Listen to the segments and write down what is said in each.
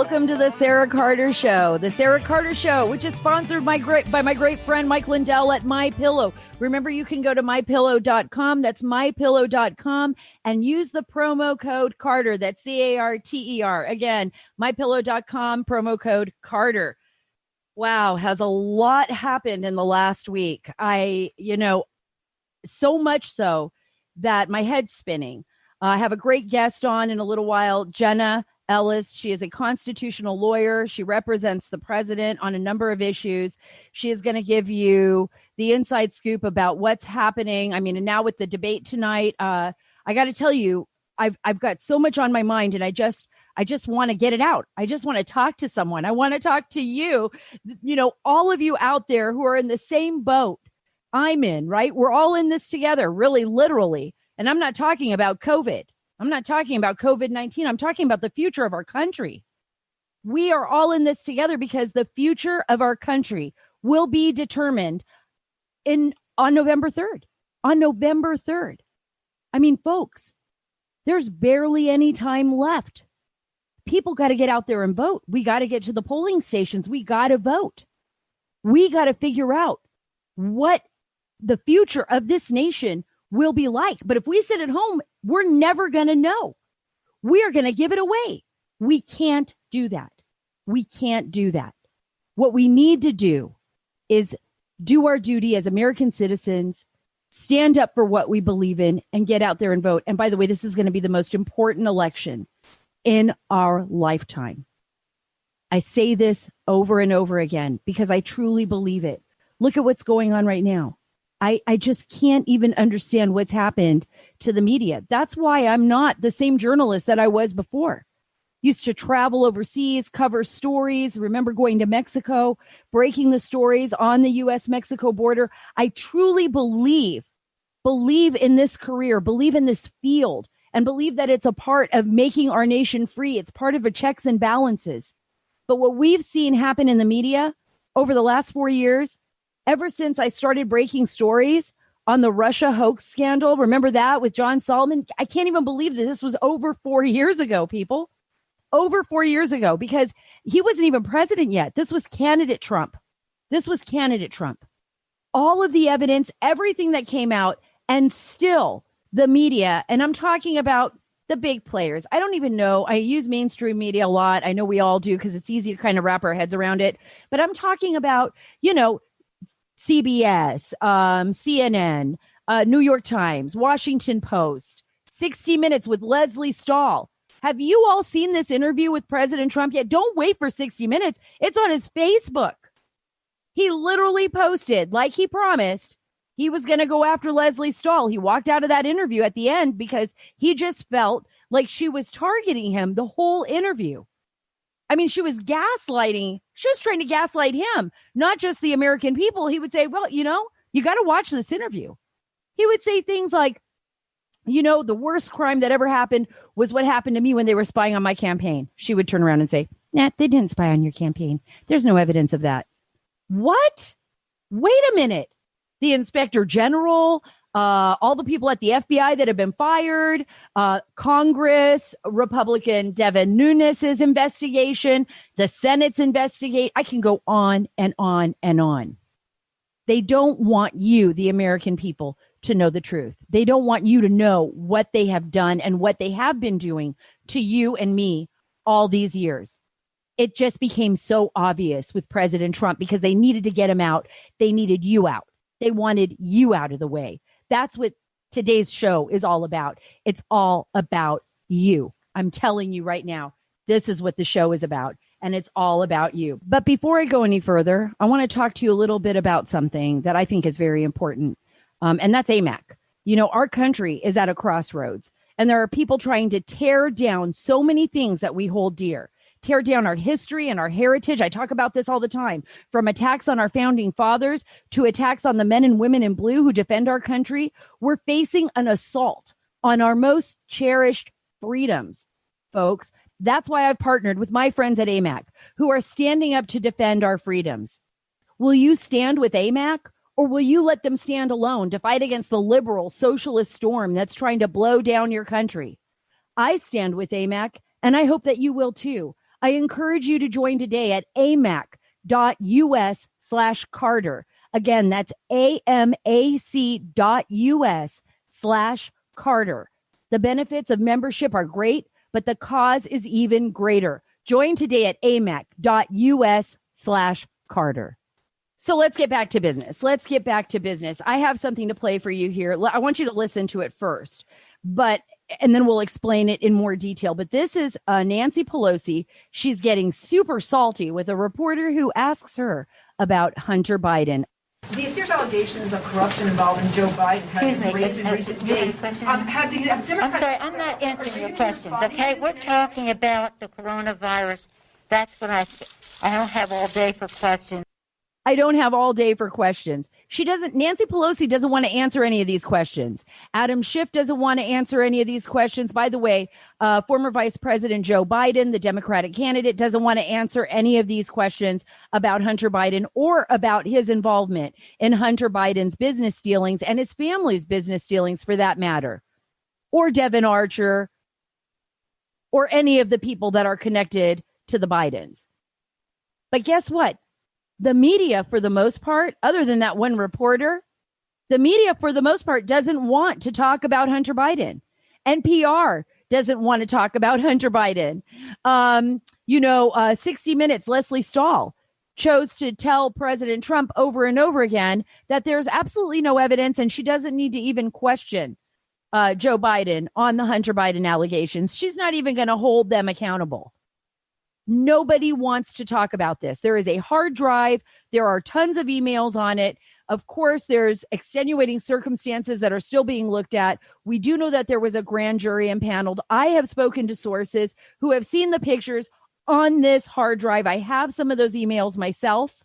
Welcome to the Sarah Carter Show. The Sarah Carter Show, which is sponsored by my great friend Mike Lindell at MyPillow. Remember, you can go to mypillow.com. That's mypillow.com and use the promo code Carter. That's CARTER. Again, mypillow.com, promo code Carter. Wow, has a lot happened in the last week. So much so that my head's spinning. I have a great guest on in a little while, Jenna Ellis. She is a constitutional lawyer. She represents the president on a number of issues. She is going to give you the inside scoop about what's happening. I mean, and now with the debate tonight, I got to tell you, I've got so much on my mind, and I just want to get it out. I just want to talk to someone. I want to talk to you, all of you out there who are in the same boat I'm in, right? We're all in this together, really, literally. And I'm not talking about COVID. I'm not talking about COVID-19. I'm talking about the future of our country. We are all in this together because the future of our country will be determined on November 3rd. On November 3rd. I mean, folks, there's barely any time left. People got to get out there and vote. We got to get to the polling stations. We got to vote. We got to figure out what the future of this nation will be like. But if we sit at home, we're never going to know. We are going to give it away. We can't do that. We can't do that. What we need to do is do our duty as American citizens, stand up for what we believe in, and get out there and vote. And by the way, this is going to be the most important election in our lifetime. I say this over and over again because I truly believe it. Look at what's going on right now. I just can't even understand what's happened to the media. That's why I'm not the same journalist that I was before. Used to travel overseas, cover stories. Remember going to Mexico, breaking the stories on the U.S.-Mexico border. I truly believe in this career, believe in this field, and believe that it's a part of making our nation free. It's part of a checks and balances. But what we've seen happen in the media over the last 4 years, ever since I started breaking stories on the Russia hoax scandal, remember that with John Solomon? I can't even believe that this was over 4 years ago, people. Over 4 years ago, because he wasn't even president yet. This was candidate Trump. All of the evidence, everything that came out, and still the media, and I'm talking about the big players. I don't even know. I use mainstream media a lot. I know we all do because it's easy to kind of wrap our heads around it. But I'm talking about, CBS, CNN, New York Times, Washington Post, 60 Minutes with Leslie Stahl. Have you all seen this interview with President Trump yet? Don't wait for 60 Minutes. It's on his Facebook. He literally posted, like he promised, he was going to go after Leslie Stahl. He walked out of that interview at the end because he just felt like she was targeting him the whole interview. I mean, she was gaslighting. She was trying to gaslight him, not just the American people. He would say, well, you got to watch this interview. He would say things like, the worst crime that ever happened was what happened to me when they were spying on my campaign. She would turn around and say, nah, they didn't spy on your campaign. There's no evidence of that. What? Wait a minute. The inspector general, all the people at the FBI that have been fired, Congress, Republican Devin Nunes's investigation, the Senate's investigate. I can go on and on and on. They don't want you, the American people, to know the truth. They don't want you to know what they have done and what they have been doing to you and me all these years. It just became so obvious with President Trump because they needed to get him out. They needed you out. They wanted you out of the way. That's what today's show is all about. It's all about you. I'm telling you right now, this is what the show is about, and it's all about you. But before I go any further, I want to talk to you a little bit about something that I think is very important, and that's AMAC. Our country is at a crossroads, and there are people trying to tear down so many things that we hold dear. Tear down our history and our heritage. I talk about this all the time, from attacks on our founding fathers to attacks on the men and women in blue who defend our country. We're facing an assault on our most cherished freedoms, folks. That's why I've partnered with my friends at AMAC, who are standing up to defend our freedoms. Will you stand with AMAC, or will you let them stand alone to fight against the liberal socialist storm that's trying to blow down your country? I stand with AMAC, and I hope that you will too. I encourage you to join today at amac.us/Carter. Again, that's amac.us/Carter. The benefits of membership are great, but the cause is even greater. Join today at amac.us/Carter. So let's get back to business. I have something to play for you here. I want you to listen to it first, and then we'll explain it in more detail. But this is Nancy Pelosi. She's getting super salty with a reporter who asks her about Hunter Biden. These serious allegations of corruption involving Joe Biden have been raised in recent days. I'm sorry, I'm not answering your questions, okay? We're talking about the coronavirus. That's what I don't have all day for questions. I don't have all day for questions. Nancy Pelosi doesn't want to answer any of these questions. Adam Schiff doesn't want to answer any of these questions. By the way, former Vice President Joe Biden, the Democratic candidate, doesn't want to answer any of these questions about Hunter Biden or about his involvement in Hunter Biden's business dealings and his family's business dealings, for that matter, or Devin Archer, or any of the people that are connected to the Bidens. But guess what? The media, for the most part, other than that one reporter, the media, for the most part, doesn't want to talk about Hunter Biden. NPR doesn't want to talk about Hunter Biden. 60 Minutes, Leslie Stahl chose to tell President Trump over and over again that there's absolutely no evidence and she doesn't need to even question Joe Biden on the Hunter Biden allegations. She's not even going to hold them accountable. Nobody wants to talk about this. There is a hard drive. There are tons of emails on it. Of course, there's extenuating circumstances that are still being looked at. We do know that there was a grand jury impaneled. I have spoken to sources who have seen the pictures on this hard drive. I have some of those emails myself.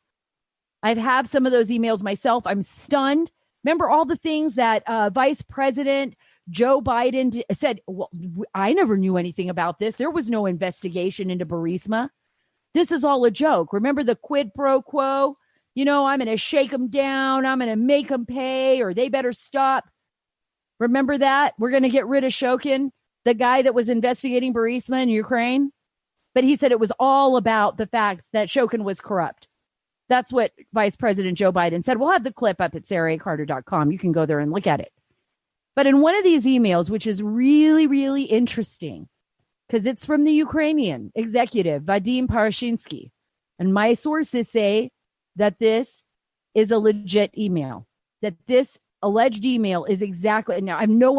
I'm stunned. Remember all the things that Vice President Joe Biden said, well, I never knew anything about this. There was no investigation into Burisma. This is all a joke. Remember the quid pro quo? I'm going to shake them down. I'm going to make them pay, or they better stop. Remember that? We're going to get rid of Shokin, the guy that was investigating Burisma in Ukraine. But he said it was all about the fact that Shokin was corrupt. That's what Vice President Joe Biden said. We'll have the clip up at SarahACarter.com. You can go there and look at it. But in one of these emails, which is really, really interesting, because it's from the Ukrainian executive, Vadim Parashinsky, and my sources say that this is a legit email, that this alleged email is exactly, now I have no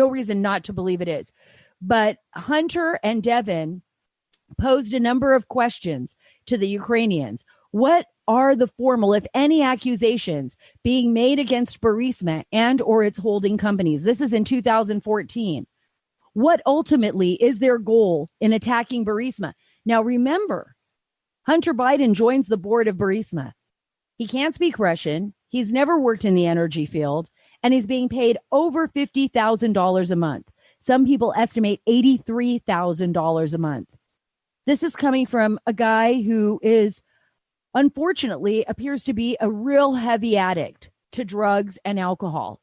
reason not to believe it is, but Hunter and Devin posed a number of questions to the Ukrainians. What are the formal, if any, accusations being made against Burisma and or its holding companies? This is in 2014. What ultimately is their goal in attacking Burisma? Now, remember, Hunter Biden joins the board of Burisma. He can't speak Russian. He's never worked in the energy field, and he's being paid over $50,000 a month. Some people estimate $83,000 a month. This is coming from a guy who is, unfortunately, appears to be a real heavy addict to drugs and alcohol,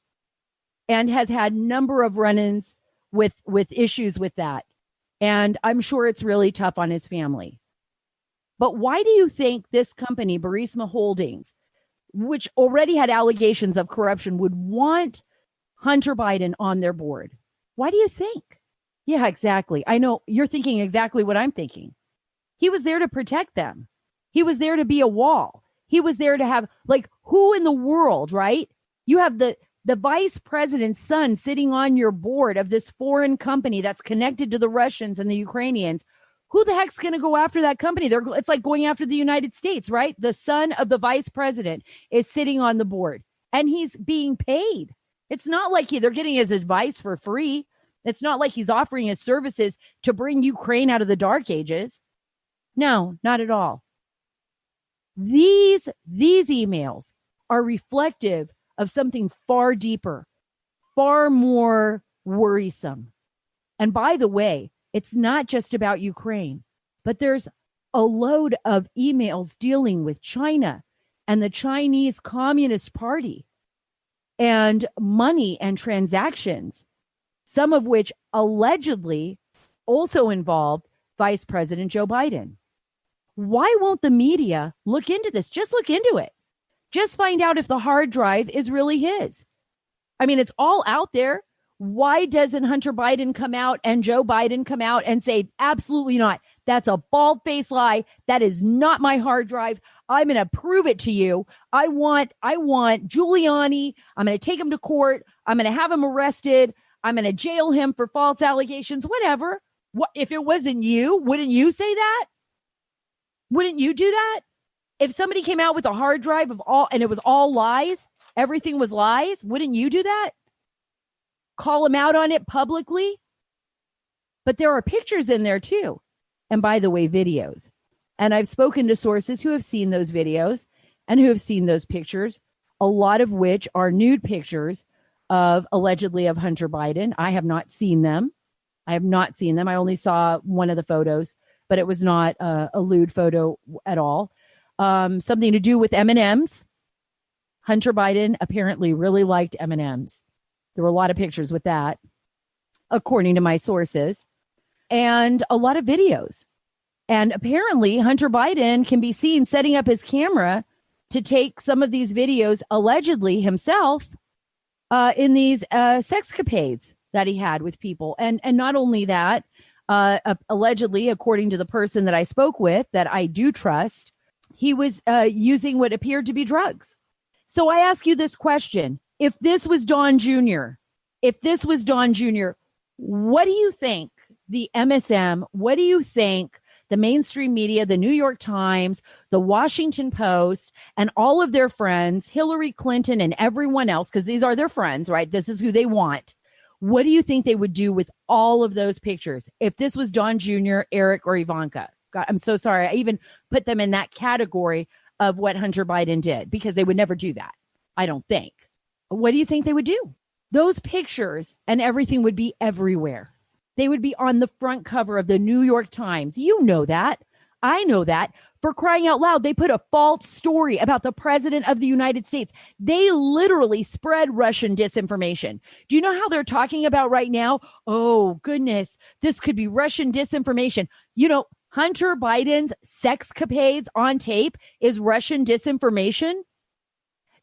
and has had a number of run-ins with issues with that. And I'm sure it's really tough on his family. But why do you think this company, Burisma Holdings, which already had allegations of corruption, would want Hunter Biden on their board? Why do you think? Yeah, exactly. I know you're thinking exactly what I'm thinking. He was there to protect them. He was there to be a wall. He was there to have, who in the world, right? You have the vice president's son sitting on your board of this foreign company that's connected to the Russians and the Ukrainians. Who the heck's going to go after that company? It's like going after the United States, right? The son of the vice president is sitting on the board and he's being paid. It's not like they're getting his advice for free. It's not like he's offering his services to bring Ukraine out of the dark ages. No, not at all. These emails are reflective of something far deeper, far more worrisome. And by the way, it's not just about Ukraine, but there's a load of emails dealing with China and the Chinese Communist Party and money and transactions, some of which allegedly also involve Vice President Joe Biden. Why won't the media look into this? Just look into it. Just find out if the hard drive is really his. I mean, it's all out there. Why doesn't Hunter Biden come out and Joe Biden come out and say, absolutely not? That's a bald-faced lie. That is not my hard drive. I'm going to prove it to you. I want Giuliani. I'm going to take him to court. I'm going to have him arrested. I'm going to jail him for false allegations, whatever. What if it wasn't you? Wouldn't you say that? Wouldn't you do that? If somebody came out with a hard drive of all, and it was all lies, everything was lies, wouldn't you do that? Call him out on it publicly? But there are pictures in there too. And by the way, videos. And I've spoken to sources who have seen those videos and who have seen those pictures, a lot of which are nude pictures of allegedly of Hunter Biden. I have not seen them. I only saw one of the photos, but it was not a lewd photo at all. Something to do with M&Ms. Hunter Biden apparently really liked M&Ms. There were a lot of pictures with that, according to my sources, and a lot of videos. And apparently Hunter Biden can be seen setting up his camera to take some of these videos, allegedly himself, in these sexcapades that he had with people. And not only that, allegedly, according to the person that I spoke with, that I do trust, he was using what appeared to be drugs. So I ask you this question. If this was Don Jr., what do you think the MSM, what do you think the mainstream media, the New York Times, the Washington Post, and all of their friends, Hillary Clinton and everyone else, because these are their friends, right? This is who they want. What do you think they would do with all of those pictures if this was Don Jr., Eric, or Ivanka? God, I'm so sorry. I even put them in that category of what Hunter Biden did, because they would never do that, I don't think. What do you think they would do? Those pictures and everything would be everywhere. They would be on the front cover of the New York Times. You know that. I know that. For crying out loud, they put a false story about the president of the United States. They literally spread Russian disinformation. Do you know how they're talking about right now? Oh, goodness, this could be Russian disinformation. You know, Hunter Biden's sexcapades on tape is Russian disinformation.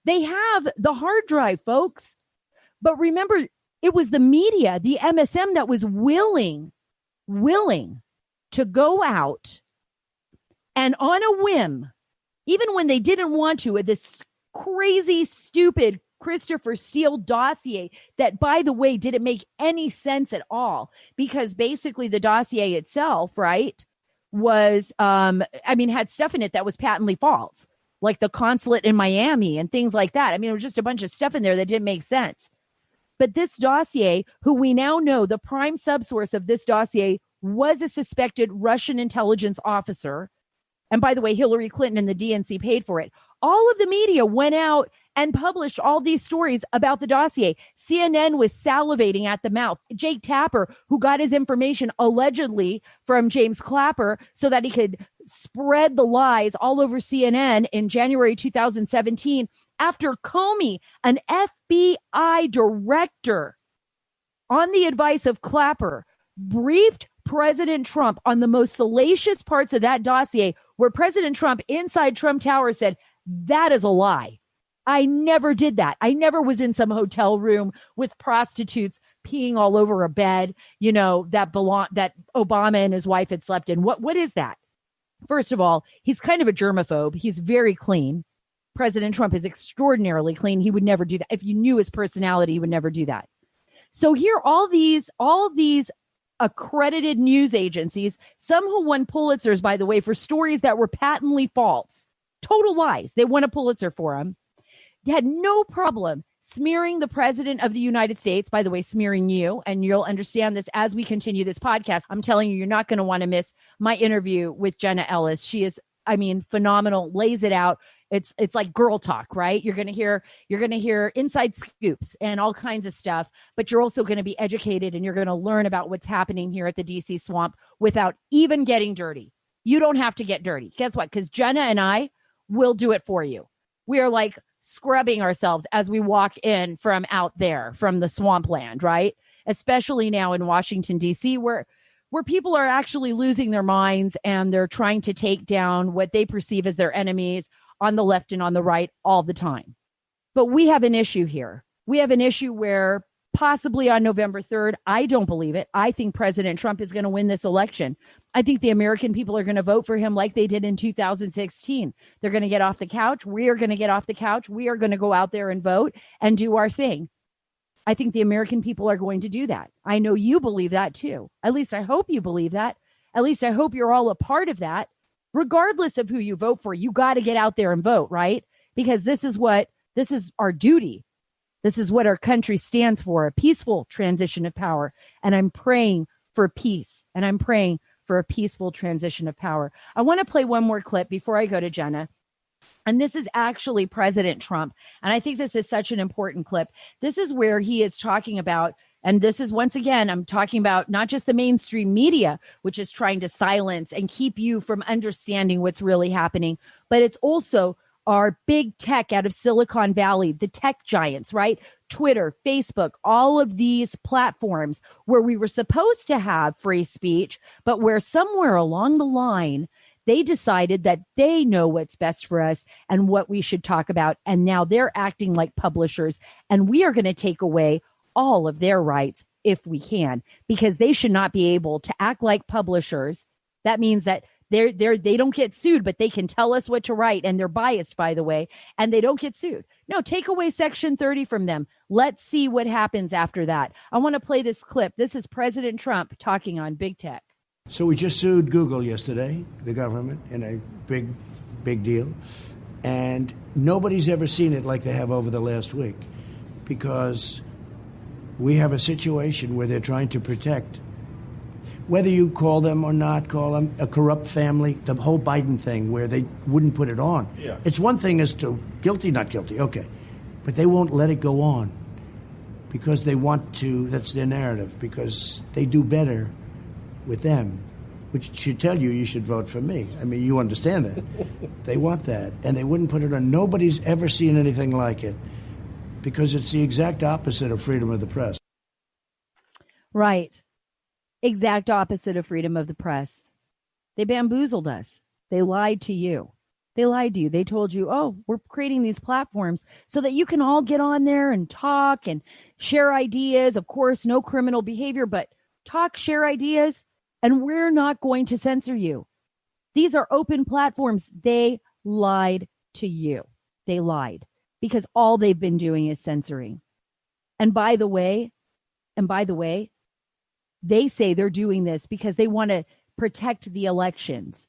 They have the hard drive, folks. But remember, it was the media, the MSM, that was willing to go out and on a whim, even when they didn't want to, with this crazy, stupid Christopher Steele dossier that, by the way, didn't make any sense at all, because basically the dossier itself, right, was, had stuff in it that was patently false, like the consulate in Miami and things like that. I mean, it was just a bunch of stuff in there that didn't make sense. But this dossier, who we now know the prime subsource of this dossier was a suspected Russian intelligence officer. And by the way, Hillary Clinton and the DNC paid for it. All of the media went out and published all these stories about the dossier. CNN was salivating at the mouth. Jake Tapper, who got his information allegedly from James Clapper so that he could spread the lies all over CNN in January 2017, after Comey, an FBI director, on the advice of Clapper, briefed President Trump on the most salacious parts of that dossier, where President Trump inside Trump Tower said, that is a lie. I never did that. I never was in some hotel room with prostitutes peeing all over a bed, you know, that Obama and his wife had slept in. What is that? First of all, he's kind of a germaphobe. He's very clean. President Trump is extraordinarily clean. He would never do that. If you knew his personality, he would never do that. So here, all these accredited news agencies, some who won Pulitzers, by the way, for stories that were patently false, total lies. They won a Pulitzer for them. They had no problem smearing the president of the United States, by the way, smearing you, and you'll understand this as we continue this podcast. I'm telling you, you're not going to want to miss my interview with Jenna Ellis. She is, phenomenal, lays it out. It's like girl talk, right? You're going to hear inside scoops and all kinds of stuff, but you're also going to be educated, and you're going to learn about what's happening here at the DC swamp without even getting dirty. You don't have to get dirty. Guess what? Because Jenna and I will do it for you. We are like scrubbing ourselves as we walk in from out there, from the swampland, right? Especially now in Washington, D.C., where where people are actually losing their minds and they're trying to take down what they perceive as their enemies on the left and on the right all the time. But we have an issue here. We have an issue where possibly on November 3rd, I don't believe it. I think President Trump is going to win this election. I think the American people are going to vote for him like they did in 2016. They're going to get off the couch. We are going to get off the couch. We are going to go out there and vote and do our thing. I think the American people are going to do that. I know you believe that too. At least I hope you believe that. At least I hope you're all a part of that. Regardless of who you vote for, you got to get out there and vote, right? Because this is our duty. This is what our country stands for, a peaceful transition of power. And I'm praying for peace. And I'm praying for a peaceful transition of power. I want to play one more clip before I go to Jenna. And this is actually President Trump. And I think this is such an important clip. This is where he is talking about, and this is once again, I'm talking about not just the mainstream media, which is trying to silence and keep you from understanding what's really happening, but it's also our big tech out of Silicon Valley, the tech giants, right? Twitter, Facebook, all of these platforms where we were supposed to have free speech, but where somewhere along the line, they decided that they know what's best for us and what we should talk about. And now they're acting like publishers, and we are going to take away all of their rights if we can, because they should not be able to act like publishers. That means that they don't get sued, but they can tell us what to write, and they're biased, by the way, and they don't get sued. No, take away Section 30 from them. Let's see what happens after that. I want to play this clip. This is President Trump talking on big tech. So we just sued Google yesterday, the government, in a big deal. And nobody's ever seen it like they have over the last week, because we have a situation where they're trying to protect, whether you call them or not call them a corrupt family, the whole Biden thing where they wouldn't put it on. Yeah. It's one thing as to guilty, not guilty, okay. But they won't let it go on because they want to, that's their narrative, because they do better with them, which should tell you should vote for me. I mean, you understand that. They want that, and they wouldn't put it on. Nobody's ever seen anything like it, because it's the exact opposite of freedom of the press. Right. Exact opposite of freedom of the press. They bamboozled us. They lied to you. They lied to you. They told you, oh, we're creating these platforms so that you can all get on there and talk and share ideas. Of course, no criminal behavior, but talk, share ideas, and we're not going to censor you. These are open platforms. They lied to you. They lied because all they've been doing is censoring. And by the way, they say they're doing this because they want to protect the elections.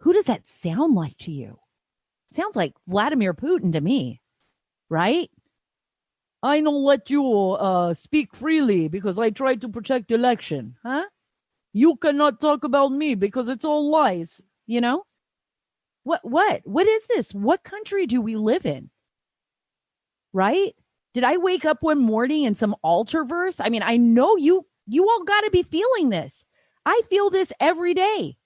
Who does that sound like to you? Sounds like Vladimir Putin to me, right? I don't let you speak freely because I try to protect the election, huh? You cannot talk about me because it's all lies, you know? What is this? What country do we live in? Right? Did I wake up one morning in some altar verse? I mean, I know you all got to be feeling this. I feel this every day.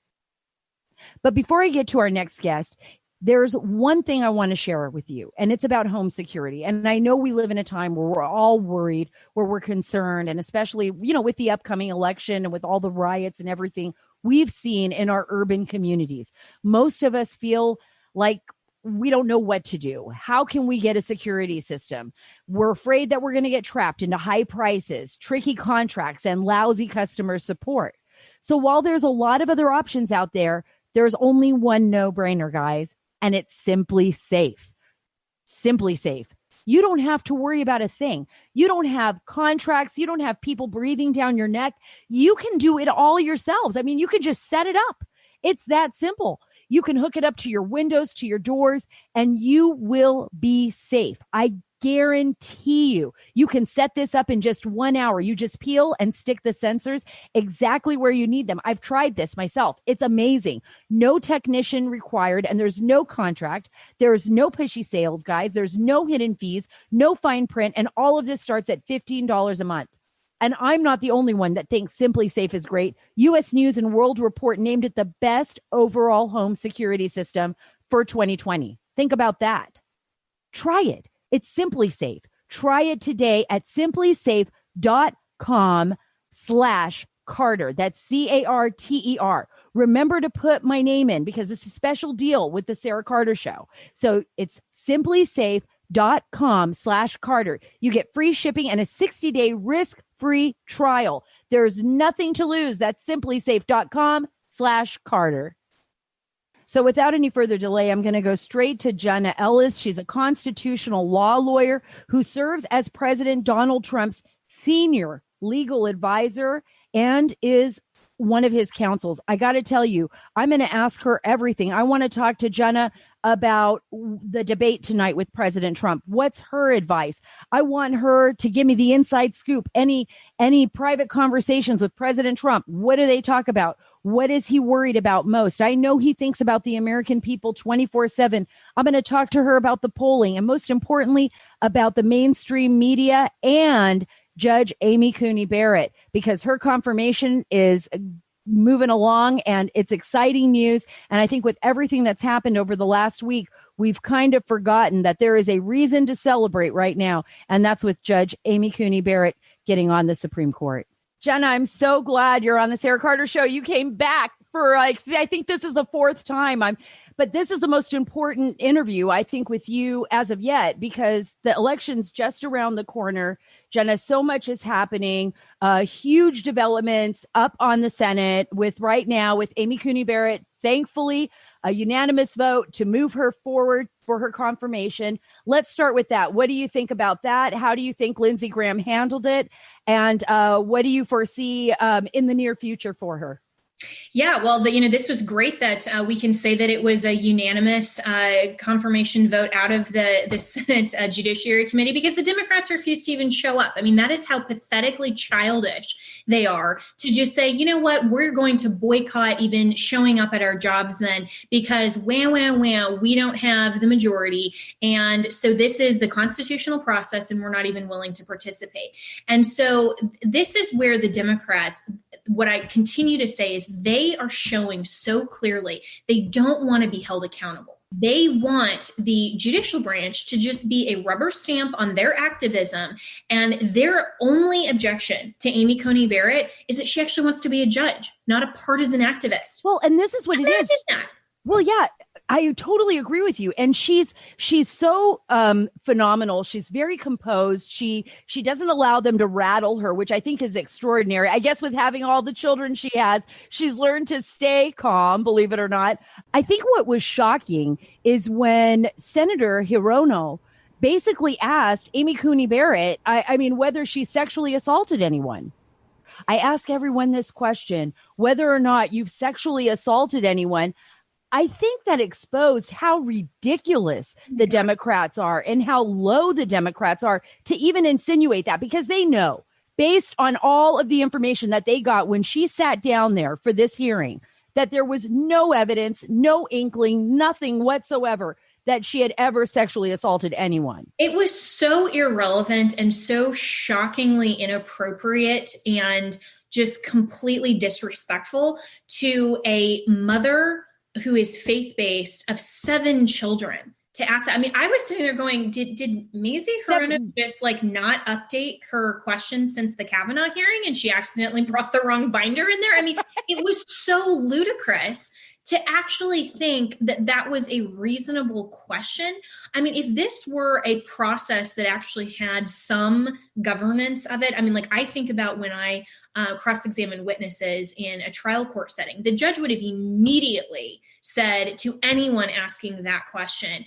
But before I get to our next guest, there's one thing I want to share with you, and it's about home security. And I know we live in a time where we're all worried, where we're concerned, and especially, with the upcoming election and with all the riots and everything we've seen in our urban communities. Most of us feel like we don't know what to do. How can we get a security system? We're afraid that we're going to get trapped into high prices, tricky contracts, and lousy customer support. So while there's a lot of other options out there, there's only one no-brainer, guys. And it's Simply Safe. Simply Safe. You don't have to worry about a thing. You don't have contracts. You don't have people breathing down your neck. You can do it all yourselves. I mean, you can just set it up. It's that simple. You can hook it up to your windows, to your doors, and you will be safe. I guarantee you. You can set this up in just 1 hour. You just peel and stick the sensors exactly where you need them. I've tried this myself. It's amazing. No technician required, and there's no contract. There's no pushy sales, guys. There's no hidden fees, no fine print, and all of this starts at $15 a month. And I'm not the only one that thinks Simply Safe is great. U.S. News and World Report named it the best overall home security system for 2020. Think about that. Try it. It's Simply Safe. Try it today at simplysafe.com/ Carter. That's Carter. Remember to put my name in because it's a special deal with the Sarah Carter Show. So it's simplysafe.com/Carter. You get free shipping and a 60-day risk-free trial. There's nothing to lose. That's simplysafe.com/Carter. So without any further delay, I'm going to go straight to Jenna Ellis. She's a constitutional law lawyer who serves as President Donald Trump's senior legal advisor and is one of his counsels. I got to tell you, I'm going to ask her everything. I want to talk to Jenna about the debate tonight with President Trump. What's her advice? I want her to give me the inside scoop. Any private conversations with President Trump? What do they talk about? What is he worried about most? I know he thinks about the American people 24/7. I'm going to talk to her about the polling and most importantly, about the mainstream media and Judge Amy Coney Barrett, because her confirmation is moving along and it's exciting news. And I think with everything that's happened over the last week, we've kind of forgotten that there is a reason to celebrate right now. And that's with Judge Amy Coney Barrett getting on the Supreme Court. Jenna, I'm so glad you're on the Sarah Carter Show. You came back for, I think this is the fourth time. But this is the most important interview, I think, with you as of yet, because the election's just around the corner. Jenna, so much is happening. Huge developments up on the Senate with right now with Amy Coney Barrett, thankfully, a unanimous vote to move her forward for her confirmation. Let's start with that. What do you think about that? How do you think Lindsey Graham handled it? And what do you foresee in the near future for her? Yeah, well, this was great that we can say that it was a unanimous confirmation vote out of the Senate Judiciary Committee because the Democrats refused to even show up. I mean, that is how pathetically childish they are to just say, you know what, we're going to boycott even showing up at our jobs then because we don't have the majority. And so this is the constitutional process and we're not even willing to participate. And so this is where the Democrats, what I continue to say is they are showing so clearly they don't want to be held accountable. They want the judicial branch to just be a rubber stamp on their activism. And their only objection to Amy Coney Barrett is that she actually wants to be a judge, not a partisan activist. Well, and this is what it is. Well, yeah, I totally agree with you. And she's so phenomenal. She's very composed. She doesn't allow them to rattle her, which I think is extraordinary. I guess with having all the children she has, she's learned to stay calm, believe it or not. I think what was shocking is when Senator Hirono basically asked Amy Coney Barrett, I mean, whether she sexually assaulted anyone. I ask everyone this question, whether or not you've sexually assaulted anyone. I think that exposed how ridiculous the Democrats are and how low the Democrats are to even insinuate that, because they know, based on all of the information that they got when she sat down there for this hearing, that there was no evidence, no inkling, nothing whatsoever that she had ever sexually assaulted anyone. It was so irrelevant and so shockingly inappropriate and just completely disrespectful to a mother who is faith-based of 7 children to ask that. I mean, I was sitting there going, did Mazie Hirono just not update her question since the Kavanaugh hearing and she accidentally brought the wrong binder in there? I mean, it was so ludicrous to actually think that that was a reasonable question. I mean, if this were a process that actually had some governance of it, I mean, I think about when I cross-examine witnesses in a trial court setting, the judge would have immediately said to anyone asking that question,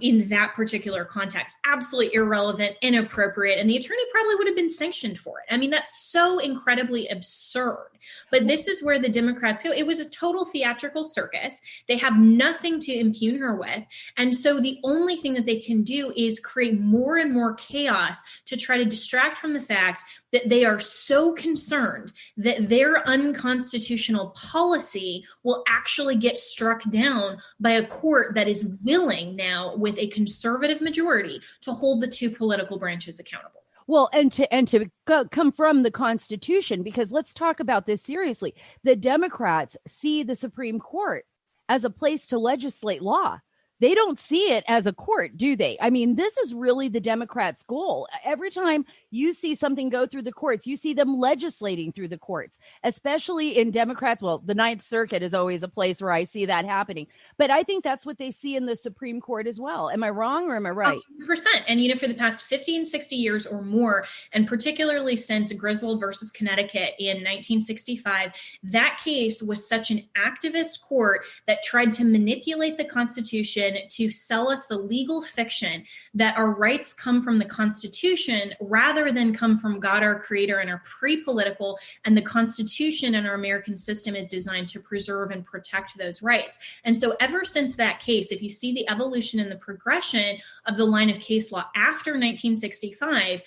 in that particular context, absolutely irrelevant, inappropriate, and the attorney probably would have been sanctioned for it. I mean, that's so incredibly absurd. But this is where the Democrats go. It was a total theatrical circus. They have nothing to impugn her with. And so the only thing that they can do is create more and more chaos to try to distract from the fact that they are so concerned that their unconstitutional policy will actually get struck down by a court that is willing now, with a conservative majority, to hold the two political branches accountable. Well, and to come from the Constitution, because let's talk about this seriously. The Democrats see the Supreme Court as a place to legislate law. they don't see it as a court, do they? I mean, this is really the Democrats' goal. Every time you see something go through the courts, you see them legislating through the courts, especially in Democrats. Well, the Ninth Circuit is always a place where I see that happening. But I think that's what they see in the Supreme Court as well. Am I wrong or am I right? 100%. And, for the past 50 and 60 years or more, and particularly since Griswold versus Connecticut in 1965, that case was such an activist court that tried to manipulate the Constitution to sell us the legal fiction that our rights come from the Constitution rather than come from God, our creator, and are pre-political. And the Constitution and our American system is designed to preserve and protect those rights. And so ever since that case, if you see the evolution and the progression of the line of case law after 1965,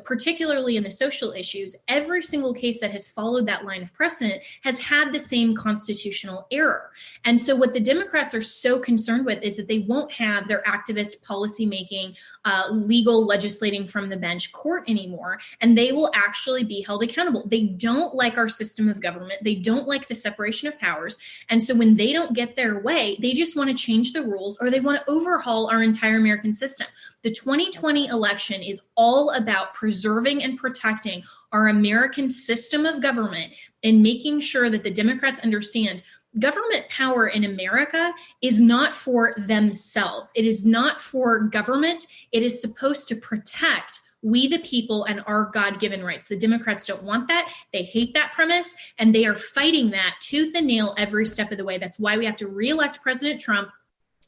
particularly in the social issues, every single case that has followed that line of precedent has had the same constitutional error. And so what the Democrats are so concerned with is that they won't have their activist policymaking, legal legislating from the bench court anymore, and they will actually be held accountable. They don't like our system of government. They don't like the separation of powers. And so when they don't get their way, they just want to change the rules or they want to overhaul our entire American system. The 2020 election is all about preserving and protecting our American system of government and making sure that the Democrats understand government power in America is not for themselves. It is not for government. It is supposed to protect we the people and our God-given rights. The Democrats don't want that. They hate that premise, and they are fighting that tooth and nail every step of the way. That's why we have to reelect President Trump.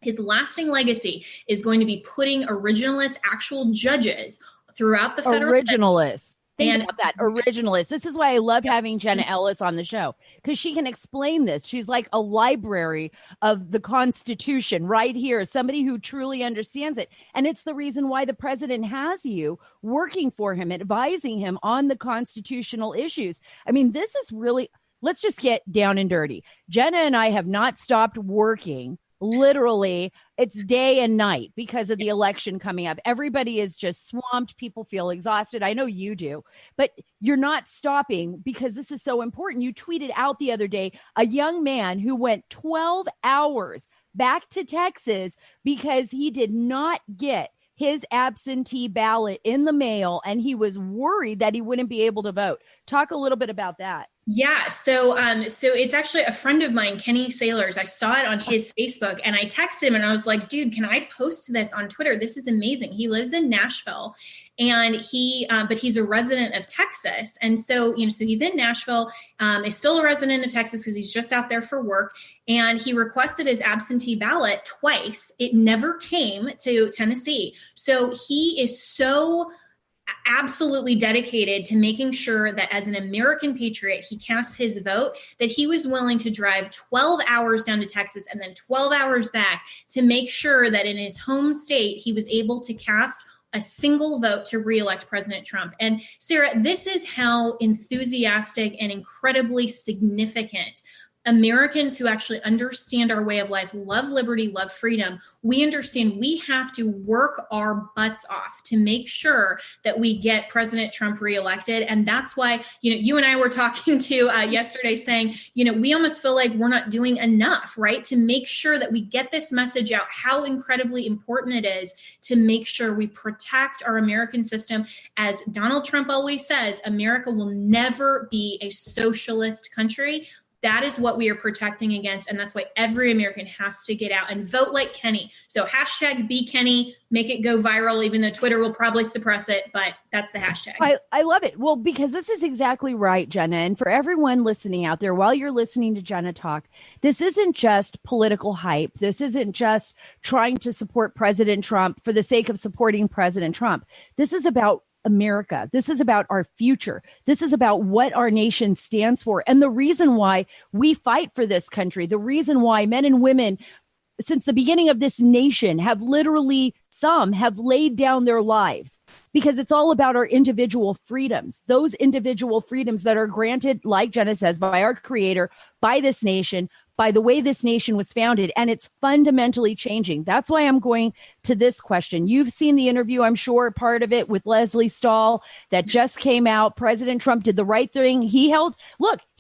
His lasting legacy is going to be putting originalist, actual judges throughout the federal originalists. Think about that. Originalists. This is why I love having Jenna Ellis on the show, because she can explain this. She's like a library of the Constitution right here, somebody who truly understands it. And it's the reason why the president has you working for him, advising him on the constitutional issues. I mean, this is really, let's just get down and dirty. Jenna and I have not stopped working. Literally, it's day and night because of the election coming up. Everybody is just swamped. People feel exhausted. I know you do, but you're not stopping because this is so important. You tweeted out the other day a young man who went 12 hours back to Texas because he did not get his absentee ballot in the mail and he was worried that he wouldn't be able to vote. Talk a little bit about that. Yeah. So it's actually a friend of mine, Kenny Sailors. I saw it on his Facebook and I texted him and I was like, dude, can I post this on Twitter? This is amazing. He lives in Nashville and but he's a resident of Texas. And so, so he's in Nashville, is still a resident of Texas because he's just out there for work. And he requested his absentee ballot twice. It never came to Tennessee. So he is so absolutely dedicated to making sure that as an American patriot, he casts his vote, that he was willing to drive 12 hours down to Texas and then 12 hours back to make sure that in his home state, he was able to cast a single vote to reelect President Trump. And Sarah, this is how enthusiastic and incredibly significant Americans who actually understand our way of life, love liberty, love freedom, we understand we have to work our butts off to make sure that we get President Trump reelected. And that's why, you and I were talking to yesterday saying, we almost feel like we're not doing enough, right? To make sure that we get this message out, how incredibly important it is to make sure we protect our American system. As Donald Trump always says, America will never be a socialist country. That is what we are protecting against. And that's why every American has to get out and vote like Kenny. So hashtag be Kenny, make it go viral, even though Twitter will probably suppress it, but that's the hashtag. I love it. Well, because this is exactly right, Jenna. And for everyone listening out there, while you're listening to Jenna talk, this isn't just political hype. This isn't just trying to support President Trump for the sake of supporting President Trump. This is about America. This is about our future. This is about what our nation stands for. And the reason why we fight for this country, the reason why men and women since the beginning of this nation have literally, some have laid down their lives, because it's all about our individual freedoms, those individual freedoms that are granted, like Jenna says, by our creator, by this nation, by the way this nation was founded, and it's fundamentally changing. That's why I'm going to this question. You've seen the interview, I'm sure, part of it with Leslie Stahl that just came out. President Trump did the right thing. He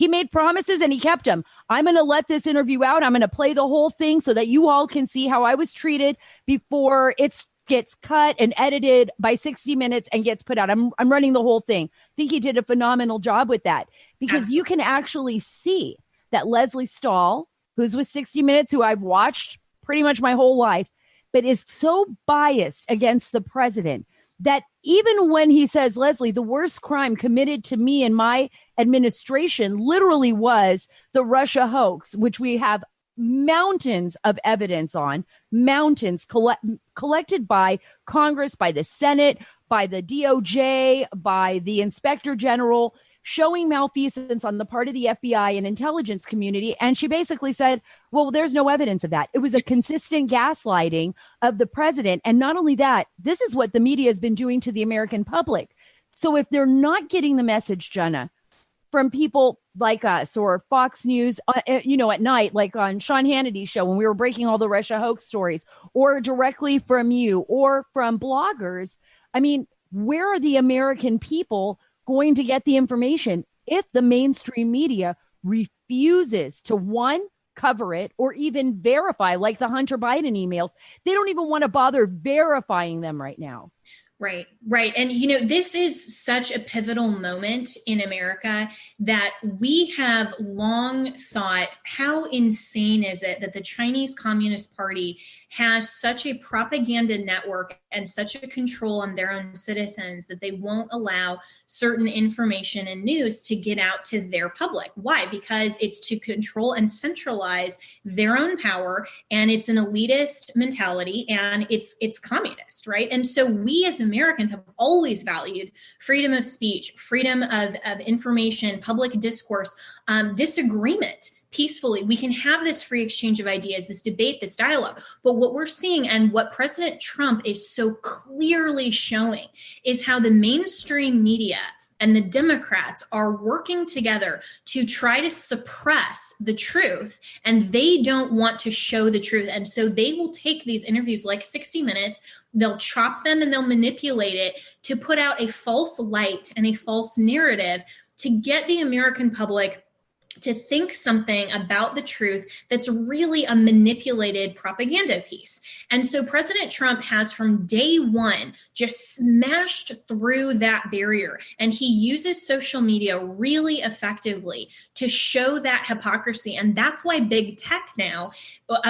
made promises and he kept them. I'm going to let this interview out. I'm going to play the whole thing so that you all can see how I was treated before it gets cut and edited by 60 Minutes and gets put out. I'm running the whole thing. I think he did a phenomenal job with that, because you can actually see that Leslie Stahl, who's with 60 Minutes, who I've watched pretty much my whole life, but is so biased against the president that even when he says, Leslie, the worst crime committed to me in my administration literally was the Russia hoax, which we have mountains of evidence on, collected by Congress, by the Senate, by the DOJ, by the Inspector General, showing malfeasance on the part of the FBI and intelligence community. And she basically said, well, there's no evidence of that. It was a consistent gaslighting of the president. And not only that, this is what the media has been doing to the American public. So if they're not getting the message, Jenna, from people like us or Fox News, at night, like on Sean Hannity's show when we were breaking all the Russia hoax stories, or directly from you or from bloggers, I mean, where are the American people going to get the information if the mainstream media refuses to, one, cover it or even verify, like the Hunter Biden emails? They don't even want to bother verifying them right now. Right. And, this is such a pivotal moment in America that we have long thought, how insane is it that the Chinese Communist Party has such a propaganda network and such a control on their own citizens that they won't allow certain information and news to get out to their public. Why? Because it's to control and centralize their own power, and it's an elitist mentality, and it's communist, right? And so we as Americans have always valued freedom of speech, freedom of information, public discourse, disagreement peacefully. We can have this free exchange of ideas, this debate, this dialogue. But what we're seeing, and what President Trump is so clearly showing, is how the mainstream media and the Democrats are working together to try to suppress the truth, and they don't want to show the truth. And so they will take these interviews like 60 Minutes, they'll chop them and they'll manipulate it to put out a false light and a false narrative to get the American public to think something about the truth that's really a manipulated propaganda piece. And so President Trump has from day one just smashed through that barrier. And he uses social media really effectively to show that hypocrisy. And that's why big tech now,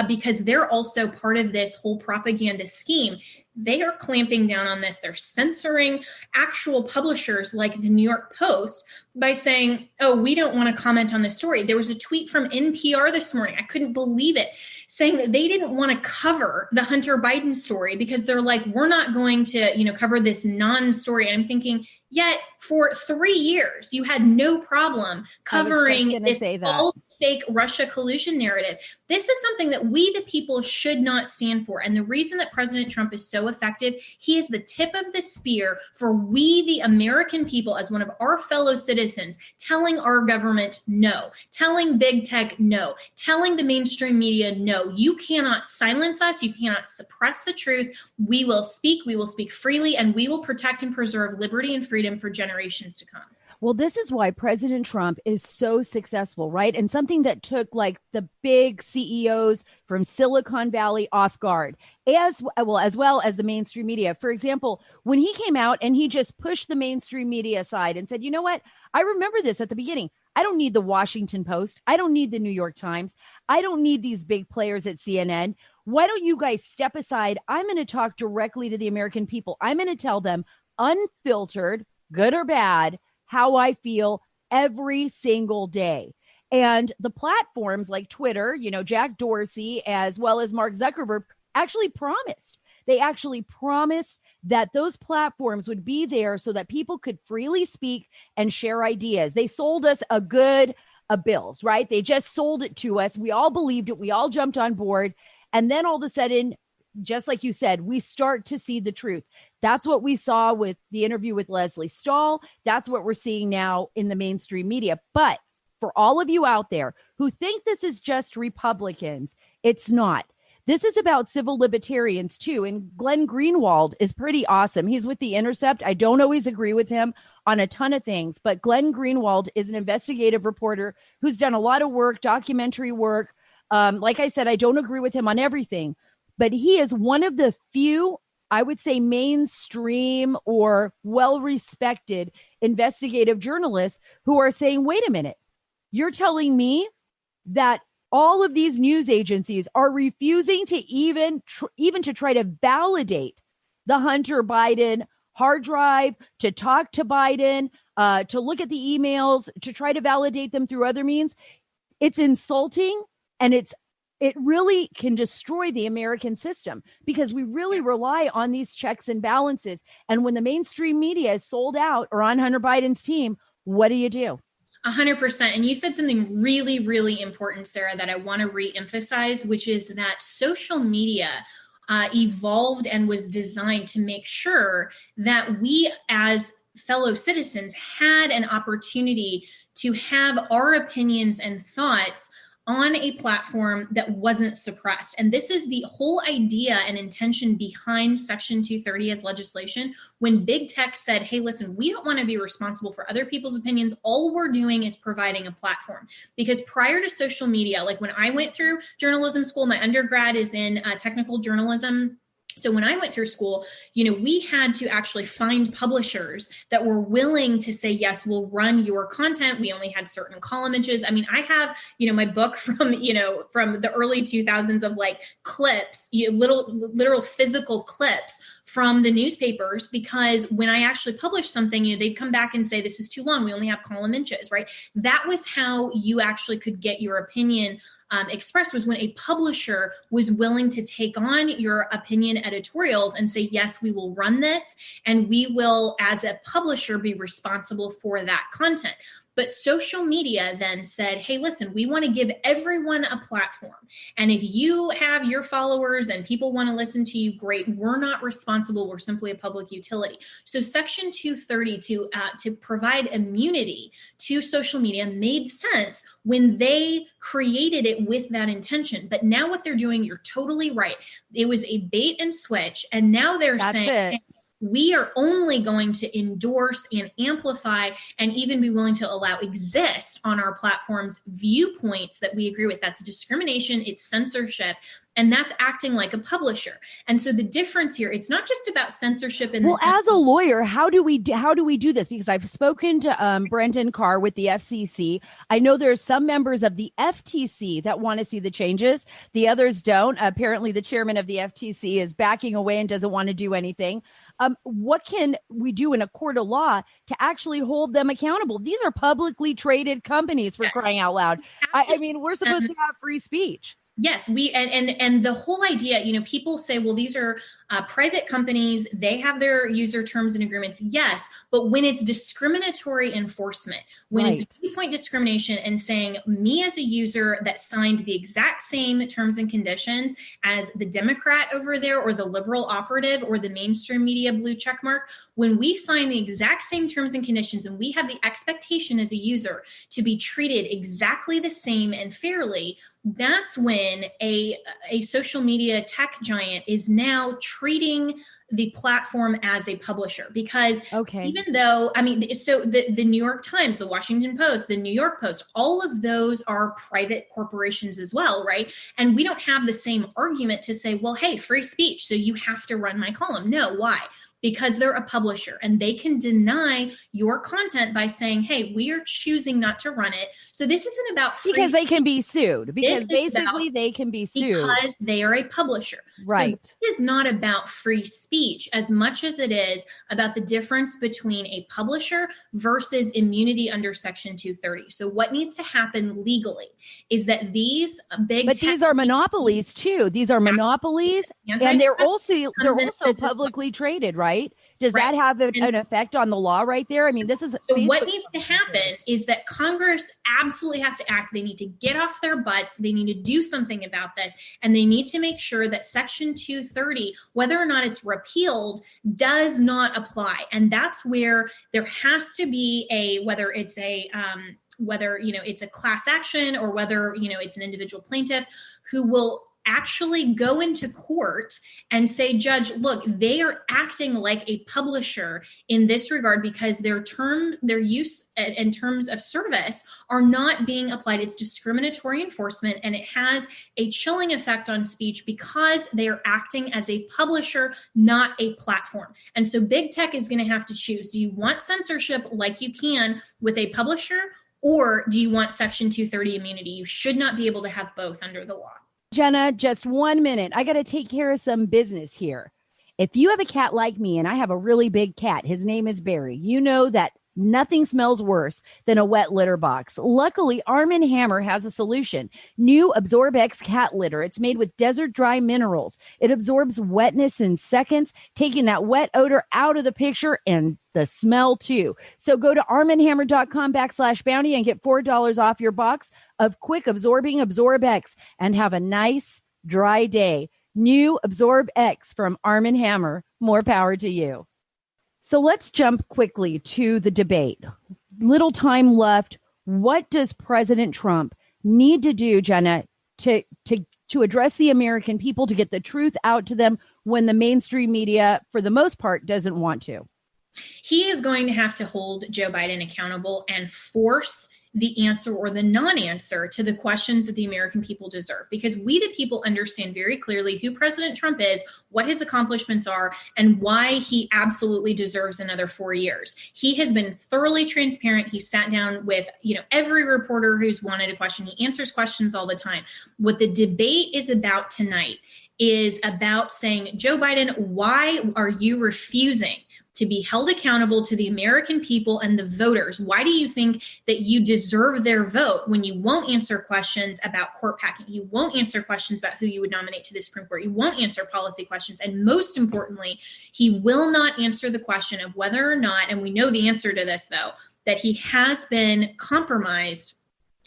because they're also part of this whole propaganda scheme, they are clamping down on this. They're censoring actual publishers like the New York Post by saying, oh, we don't want to comment on this story. There was a tweet from NPR this morning, I couldn't believe it, saying that they didn't want to cover the Hunter Biden story because they're like, we're not going to, cover this non-story. And I'm thinking, yet for 3 years, you had no problem covering this all fake Russia collusion narrative. This is something that we, the people, should not stand for. And the reason that President Trump is so effective, he is the tip of the spear for we, the American people, as one of our fellow citizens, telling our government no, telling big tech no, telling the mainstream media no. You cannot silence us. You cannot suppress the truth. We will speak freely, and we will protect and preserve liberty and freedom for generations to come. Well, this is why President Trump is so successful, right? And something that took like the big CEOs from Silicon Valley off guard, as well as the mainstream media. For example, when he came out and he just pushed the mainstream media aside and said, you know what? I remember this at the beginning. I don't need the Washington Post. I don't need the New York Times. I don't need these big players at CNN. Why don't you guys step aside? I'm going to talk directly to the American people. I'm going to tell them unfiltered, good or bad, how I feel every single day. And the platforms like Twitter, Jack Dorsey, as well as Mark Zuckerberg, actually promised. They actually promised that those platforms would be there so that people could freely speak and share ideas. They sold us a bills, right? They just sold it to us. We all believed it. We all jumped on board. And then all of a sudden, just like you said, we start to see the truth. That's what we saw with the interview with Leslie Stahl. That's what we're seeing now in the mainstream media. But for all of you out there who think this is just Republicans, it's not. This is about civil libertarians too. And Glenn Greenwald is pretty awesome. He's with The Intercept. I don't always agree with him on a ton of things, but Glenn Greenwald is an investigative reporter who's done a lot of work, documentary work. Like I said, I don't agree with him on everything, but he is one of the few, I would say, mainstream or well-respected investigative journalists who are saying, wait a minute, you're telling me that all of these news agencies are refusing to even to try to validate the Hunter Biden hard drive, to talk to Biden, to look at the emails, to try to validate them through other means. It's insulting, and it really can destroy the American system because we really rely on these checks and balances. And when the mainstream media is sold out or on Hunter Biden's team, what do you do? 100%. And you said something really, really important, Sarah, that I want to reemphasize, which is that social media evolved and was designed to make sure that we as fellow citizens had an opportunity to have our opinions and thoughts on a platform that wasn't suppressed. And this is the whole idea and intention behind Section 230 as legislation. When big tech said, hey, listen, we don't want to be responsible for other people's opinions. All we're doing is providing a platform. Because prior to social media, like when I went through journalism school, my undergrad is in technical journalism. So when I went through school, we had to actually find publishers that were willing to say, yes, we'll run your content. We only had certain column inches. I mean, I have, my book from the early 2000s of like clips, literal physical clips from the newspapers, because when I actually published something, they'd come back and say, this is too long. We only have column inches, right? That was how you actually could get your opinion expressed, was when a publisher was willing to take on your opinion editorials and say, yes, we will run this, and we will, as a publisher, be responsible for that content. But social media then said, hey, listen, we want to give everyone a platform. And if you have your followers and people want to listen to you, great. We're not responsible. We're simply a public utility. So Section 230 to provide immunity to social media made sense when they created it with that intention. But now what they're doing, you're totally right. It was a bait and switch. And now they're saying, hey, we are only going to endorse and amplify and even be willing to allow exist on our platforms viewpoints that we agree with. That's discrimination, it's censorship, and that's acting like a publisher. And so the difference here, it's not just about censorship. As a lawyer, how do we do this? Because I've spoken to Brendan Carr with the FCC. I know there's some members of the FTC that want to see the changes. The others don't. Apparently, the chairman of the FTC is backing away and doesn't want to do anything. What can we do in a court of law to actually hold them accountable? These are publicly traded companies, for crying out loud. I mean, we're supposed to have free speech. Yes, we and the whole idea, people say, well, these are private companies. They have their user terms and agreements. Yes, but when it's discriminatory enforcement, when it's viewpoint discrimination and saying me as a user that signed the exact same terms and conditions as the Democrat over there or the liberal operative or the mainstream media blue check mark, when we sign the exact same terms and conditions and we have the expectation as a user to be treated exactly the same and fairly, that's when a social media tech giant is now treating the platform as a publisher. Because even though, so the New York Times, the Washington Post, the New York Post, all of those are private corporations as well, right? And we don't have the same argument to say, well, hey, free speech, so you have to run my column. No, why? Because they're a publisher and they can deny your content by saying, hey, we are choosing not to run it. So this isn't about free because they can be sued. Because basically they can be sued. Because they are a publisher. Right. So this is not about free speech as much as it is about the difference between a publisher versus immunity under Section 230. So what needs to happen legally is that these these are monopolies too. These are monopolies, and they're also publicly traded, right? Does that have an effect on the law right there? I mean, this is so what needs to happen is that Congress absolutely has to act. They need to get off their butts. They need to do something about this. And they need to make sure that Section 230, whether or not it's repealed, does not apply. And that's where there has to be whether it's whether, it's a class action or whether, it's an individual plaintiff, who will actually go into court and say, Judge, look, they are acting like a publisher in this regard because their use in terms of service are not being applied. It's discriminatory enforcement, and it has a chilling effect on speech because they are acting as a publisher, not a platform. And so big tech is going to have to choose. Do you want censorship like you can with a publisher, or do you want Section 230 immunity? You should not be able to have both under the law. Jenna, just 1 minute. I got to take care of some business here. If you have a cat like me, and I have a really big cat, his name is Barry, you know that nothing smells worse than a wet litter box. Luckily, Arm & Hammer has a solution. New AbsorbX cat litter. It's made with desert dry minerals. It absorbs wetness in seconds, taking that wet odor out of the picture and the smell too. So go to armandhammer.com/bounty and get $4 off your box of quick absorbing AbsorbX and have a nice dry day. New AbsorbX from Arm & Hammer. More power to you. So let's jump quickly to the debate. Little time left. What does President Trump need to do, Jenna, to address the American people, to get the truth out to them when the mainstream media, for the most part, doesn't want to? He is going to have to hold Joe Biden accountable and force the answer or the non-answer to the questions that the American people deserve, because we, the people, understand very clearly who President Trump is, what his accomplishments are, and why he absolutely deserves another 4 years. He has been thoroughly transparent. He sat down with, every reporter who's wanted a question. He answers questions all the time. What the debate is about tonight is about saying, Joe Biden, why are you refusing to be held accountable to the American people and the voters? Why do you think that you deserve their vote when you won't answer questions about court packing? You won't answer questions about who you would nominate to the Supreme Court. You won't answer policy questions. And most importantly, he will not answer the question of whether or not, and we know the answer to this though, that he has been compromised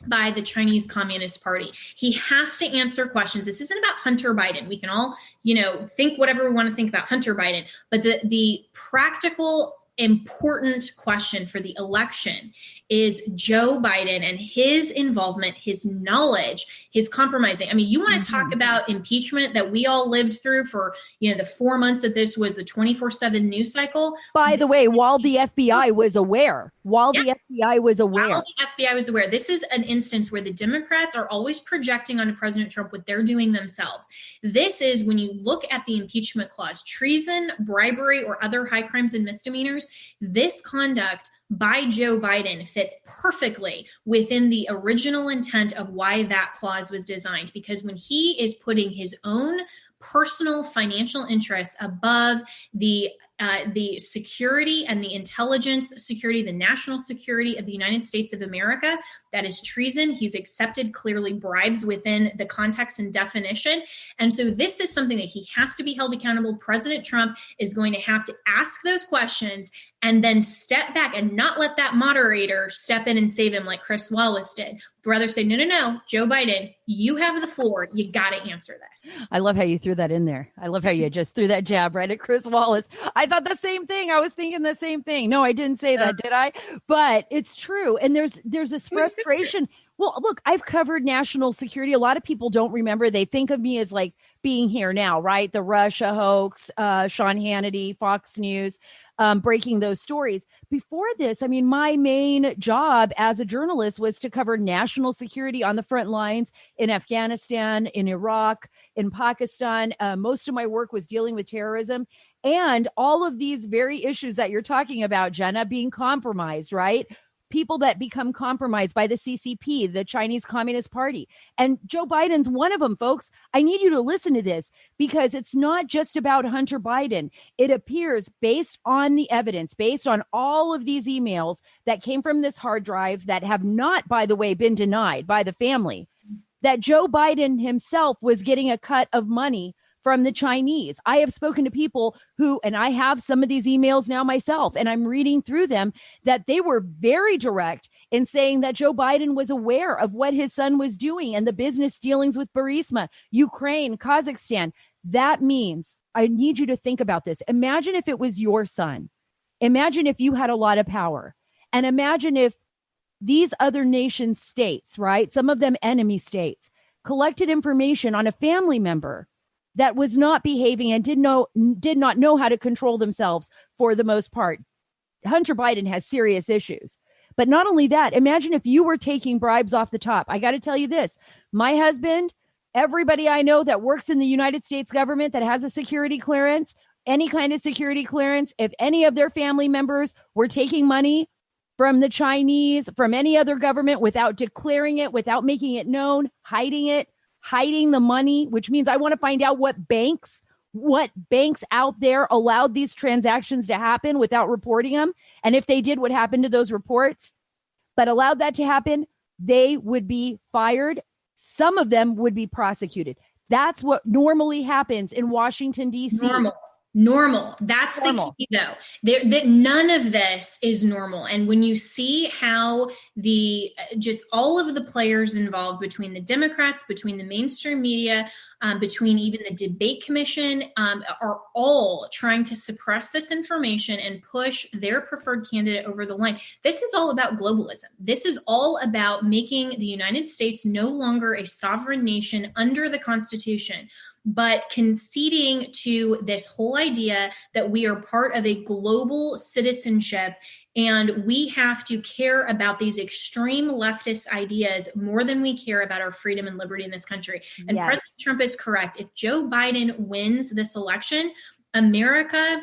by the Chinese Communist Party. He has to answer questions. This isn't about Hunter Biden. We can all, think whatever we want to think about Hunter Biden, but the practical important question for the election is Joe Biden and his involvement, his knowledge, his compromising. I mean, you want to talk about impeachment that we all lived through for, the 4 months that this was the 24/7 news cycle. By the way, while the FBI was aware, the FBI was aware. This is an instance where the Democrats are always projecting onto President Trump what they're doing themselves. This is when you look at the impeachment clause, treason, bribery, or other high crimes and misdemeanors, this conduct by Joe Biden fits perfectly within the original intent of why that clause was designed. Because when he is putting his own personal financial interests above the security and the intelligence security, the national security of the United States of America, that is treason. He's accepted clearly bribes within the context and definition. And so this is something that he has to be held accountable. President Trump is going to have to ask those questions and then step back and not let that moderator step in and save him like Chris Wallace did. But rather say, no, Joe Biden, you have the floor. You got to answer this. I love how you threw that in there. I love how you just threw that jab right at Chris Wallace. I thought the same thing. I was thinking the same thing. No, I didn't say that, did I? But it's true. And there's this frustration. Well, look, I've covered national security. A lot of people don't remember. They think of me as like being here now, right? The Russia hoax, Sean Hannity, Fox News, breaking those stories. Before this, I mean, my main job as a journalist was to cover national security on the front lines in Afghanistan, in Iraq, in Pakistan. Most of my work was dealing with terrorism and all of these very issues that you're talking about, Jenna, being compromised, right? People that become compromised by the CCP, the Chinese Communist Party. And Joe Biden's one of them, folks. I need you to listen to this because it's not just about Hunter Biden. It appears based on the evidence, based on all of these emails that came from this hard drive that have not, by the way, been denied by the family, that Joe Biden himself was getting a cut of money from the Chinese. I have spoken to people who, and I have some of these emails now myself, and I'm reading through them, that they were very direct in saying that Joe Biden was aware of what his son was doing and the business dealings with Burisma, Ukraine, Kazakhstan. That means, I need you to think about this. Imagine if it was your son. Imagine if you had a lot of power. And imagine if these other nation states, right? Some of them enemy states, collected information on a family member that was not behaving and did not know how to control themselves for the most part. Hunter Biden has serious issues. But not only that, imagine if you were taking bribes off the top. I got to tell you this. My husband, everybody I know that works in the United States government that has a security clearance, any kind of security clearance, if any of their family members were taking money from the Chinese, from any other government without declaring it, without making it known, hiding the money, which means I want to find out what banks out there allowed these transactions to happen without reporting them. And if they did, what happened to those reports, but allowed that to happen, they would be fired. Some of them would be prosecuted. That's what normally happens in Washington, D.C. Normal. That's the key, though. That none of this is normal. And when you see how just all of the players involved between the Democrats, between the mainstream media, between even the debate commission, are all trying to suppress this information and push their preferred candidate over the line. This is all about globalism. This is all about making the United States no longer a sovereign nation under the Constitution, but conceding to this whole idea that we are part of a global citizenship and we have to care about these extreme leftist ideas more than we care about our freedom and liberty in this country. And Yes. President Trump is correct. If Joe Biden wins this election, America,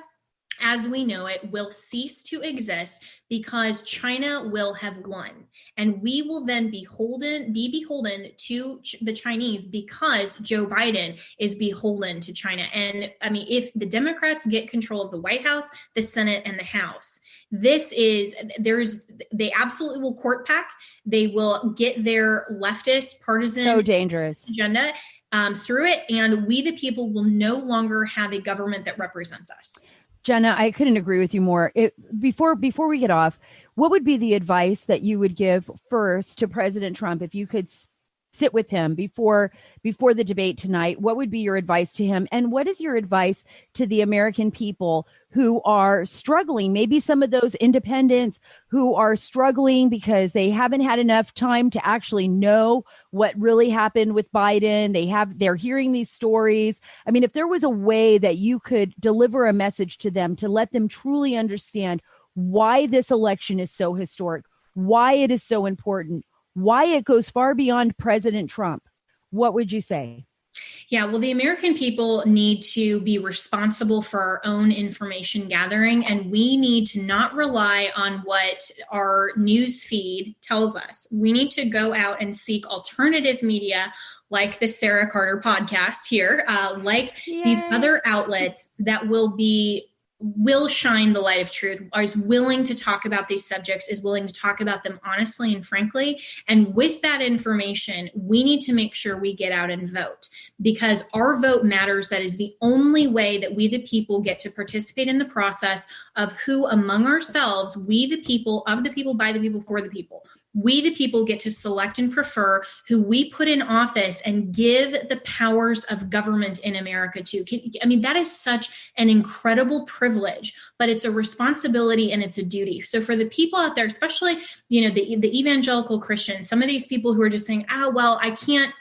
as we know it, will cease to exist because China will have won. And we will then be beholden to the Chinese because Joe Biden is beholden to China. And I mean, if the Democrats get control of the White House, the Senate, and the House, they absolutely will court pack. They will get their leftist partisan So dangerous agenda through it. And we, the people, will no longer have a government that represents us. Jenna, I couldn't agree with you more. Before we get off, what would be the advice that you would give first to President Trump if you could sit with him before the debate tonight? What would be your advice to him? And what is your advice to the American people who are struggling? Maybe some of those independents who are struggling because they haven't had enough time to actually know what really happened with Biden. They're hearing these stories. I mean, if there was a way that you could deliver a message to them to let them truly understand why this election is so historic, why it is so important, why it goes far beyond President Trump, what would you say? Yeah, well, the American people need to be responsible for our own information gathering, and we need to not rely on what our news feed tells us. We need to go out and seek alternative media like the Sarah Carter podcast here, these other outlets that will shine the light of truth, is willing to talk about these subjects, is willing to talk about them honestly and frankly. And with that information, we need to make sure we get out and vote because our vote matters. That is the only way that we, the people, get to participate in the process of who among ourselves, we, the people, of the people, by the people, for the people, we, the people, get to select and prefer who we put in office and give the powers of government in America to. I mean, that is such an incredible privilege, but it's a responsibility and it's a duty. So for the people out there, especially, the evangelical Christians, some of these people who are just saying, well, I can't,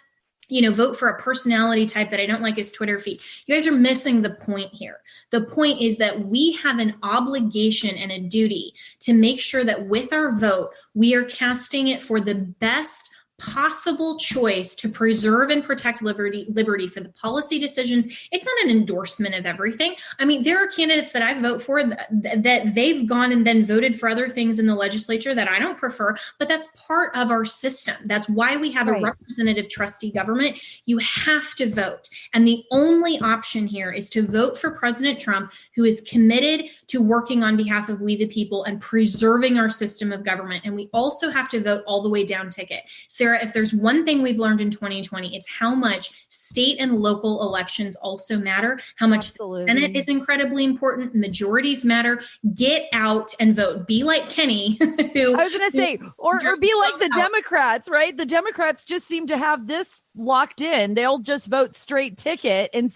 vote for a personality type that I don't like his Twitter feed. You guys are missing the point here. The point is that we have an obligation and a duty to make sure that with our vote, we are casting it for the best possible choice to preserve and protect liberty for the policy decisions. It's not an endorsement of everything. I mean, there are candidates that I vote for that they've gone and then voted for other things in the legislature that I don't prefer, but that's part of our system. That's why we have a representative trustee government. You have to vote. And the only option here is to vote for President Trump, who is committed to working on behalf of we the people and preserving our system of government. And we also have to vote all the way down ticket. Sarah, if there's one thing we've learned in 2020, it's how much state and local elections also matter, how much Senate is incredibly important, majorities matter. Get out and vote. Be like Kenny, who I was going to say, or be like the Democrats, right? The Democrats just seem to have this locked in. They'll just vote straight ticket. And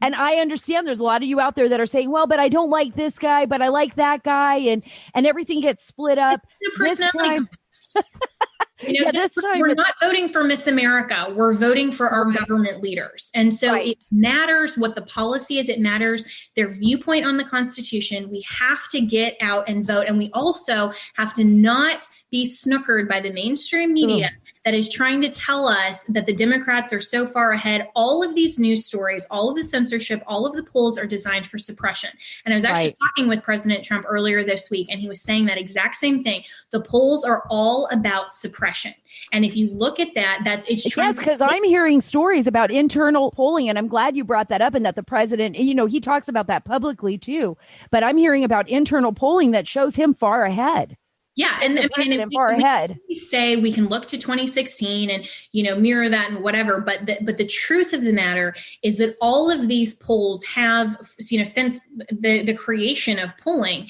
I understand there's a lot of you out there that are saying, well, but I don't like this guy, but I like that guy. And everything gets split up. This time, this time we're not voting for Miss America. We're voting for our government leaders. And so it matters what the policy is. It matters their viewpoint on the Constitution. We have to get out and vote. And we also have to not be snookered by the mainstream media that is trying to tell us that the Democrats are so far ahead. All of these news stories, all of the censorship, all of the polls are designed for suppression. And I was actually talking with President Trump earlier this week, and he was saying that exact same thing. The polls are all about suppression. And if you look at that, yes, because I'm hearing stories about internal polling, and I'm glad you brought that up, and that the president, he talks about that publicly too. But I'm hearing about internal polling that shows him far ahead. Yeah, and we say we can look to 2016 and mirror that and whatever, but the truth of the matter is that all of these polls have since the creation of polling,